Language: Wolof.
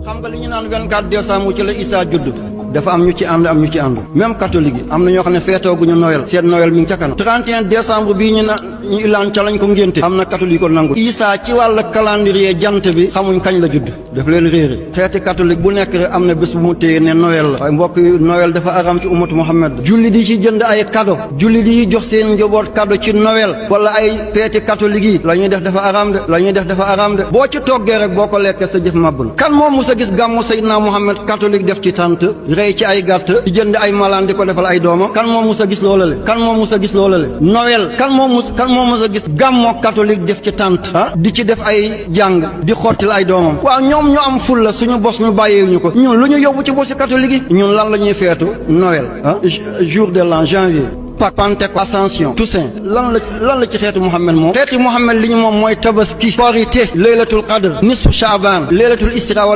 xam nga li ñu naan 24 décembre ci la Issa judd dafa am ñu ci ànd am ñu ci ànd même catholique yi am na ñoo xam ne feetooguñu Noël seen Noël mi ngi ca kanam 31 décembre bii ñu ilaan ca lañ ko ngénte am na catholique ko nangu Issa ci wàll calendrier jant bi xamuñ kañ la judd daf leen réere xeeti catholique bu nekk rek am na bés bu mu téye ne Noël la waaye mbokk yi Noël dafa aram ci ummatu Muhammad julli di ci jënd ay cadeau julli di jox seen njaboot cadeau ci Noël wala ay feeti catholique yi la ñuy def dafa aram de la ñuy def dafa aram de boo ci toggee rek boo ko lekkee sa jëf màbb na kan moo mus a gis gàmmu Seydina Muhammad catholique def ci tànt ci ay gàtt di jënd ay malaan di ko defal ay doomam kan moo mus a gis loola le kan moo mus a gis loola le Noël kan moo mus a gis gàmmoo catholique def ci tànt di ci def ay jàng di xottil ay doomam waaw ñoom ñu am ful la suñu bos ñu bàyyeewuñu ko ñun lu ñu yóbbu ci bosi catholique yi ñun lan la ñuy feetu Noël jour de l'an janvier Pentecôte Ascension Toussaint lan la ci xeetu Muhammad moom xeetu Muhammad li ñu moom mooy tabaski korité laylatul qadr nisfu Shaaban laylatul isra wal